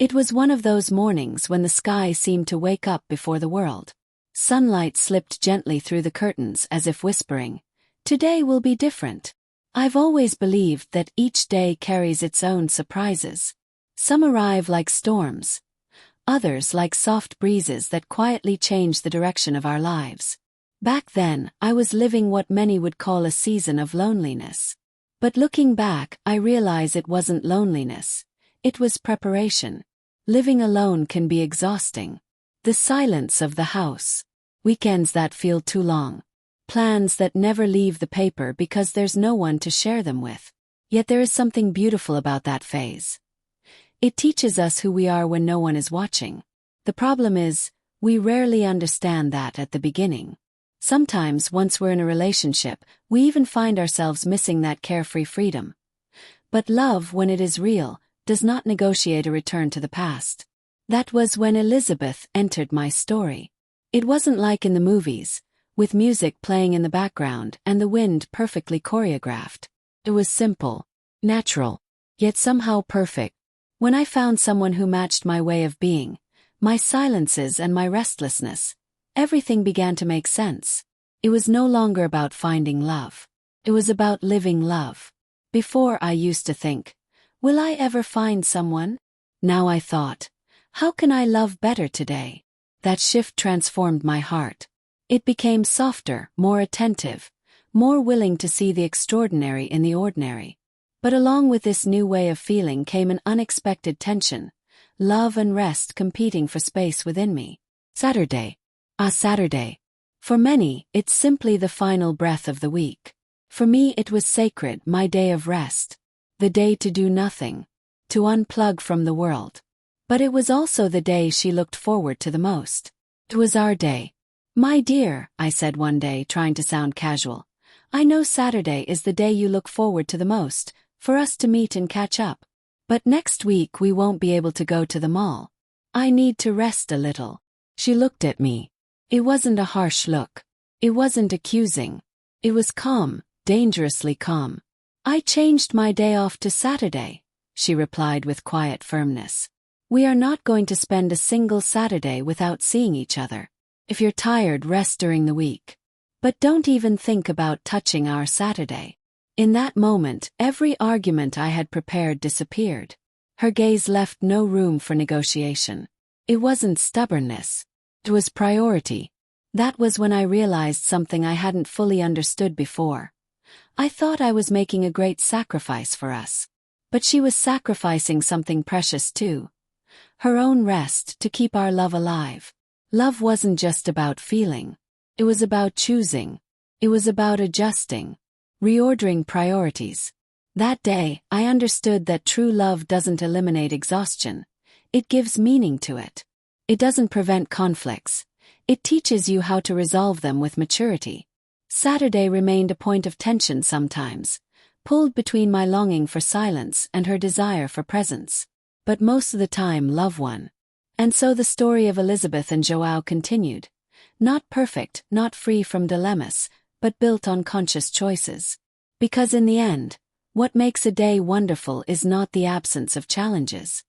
It was one of those mornings when the sky seemed to wake up before the world. Sunlight slipped gently through the curtains as if whispering, "Today will be different." I've always believed that each day carries its own surprises. Some arrive like storms, others like soft breezes that quietly change the direction of our lives. Back then, I was living what many would call a season of loneliness. But looking back, I realize it wasn't loneliness. It was preparation. Living alone can be exhausting. The silence of the house. Weekends that feel too long. Plans that never leave the paper because there's no one to share them with. Yet there is something beautiful about that phase. It teaches us who we are when no one is watching. The problem is, we rarely understand that at the beginning. Sometimes, once we're in a relationship, we even find ourselves missing that carefree freedom. But love, when it is real, does not negotiate a return to the past. That was when Elizabeth entered my story. It wasn't like in the movies, with music playing in the background and the wind perfectly choreographed. It was simple, natural, yet somehow perfect. When I found someone who matched my way of being, my silences and my restlessness, everything began to make sense. It was no longer about finding love. It was about living love. Before, I used to think, will I ever find someone? Now I thought, how can I love better today? That shift transformed my heart. It became softer, more attentive, more willing to see the extraordinary in the ordinary. But along with this new way of feeling came an unexpected tension, love and rest competing for space within me. Saturday. Saturday. For many, it's simply the final breath of the week. For me, it was sacred, my day of rest. The day to do nothing, to unplug from the world. But it was also the day she looked forward to the most. It was our day. "My dear," I said one day, trying to sound casual, "I know Saturday is the day you look forward to the most, for us to meet and catch up. But next week we won't be able to go to the mall. I need to rest a little." She looked at me. It wasn't a harsh look. It wasn't accusing. It was calm, dangerously calm. "I changed my day off to Saturday," she replied with quiet firmness. "We are not going to spend a single Saturday without seeing each other. If you're tired, rest during the week. But don't even think about touching our Saturday." In that moment, every argument I had prepared disappeared. Her gaze left no room for negotiation. It wasn't stubbornness. It was priority. That was when I realized something I hadn't fully understood before. I thought I was making a great sacrifice for us. But she was sacrificing something precious too. Her own rest to keep our love alive. Love wasn't just about feeling. It was about choosing. It was about adjusting. Reordering priorities. That day, I understood that true love doesn't eliminate exhaustion. It gives meaning to it. It doesn't prevent conflicts. It teaches you how to resolve them with maturity. Saturday remained a point of tension sometimes, pulled between my longing for silence and her desire for presence. But most of the time, love won. And so the story of Elizabeth and João continued. Not perfect, not free from dilemmas, but built on conscious choices. Because in the end, what makes a day wonderful is not the absence of challenges.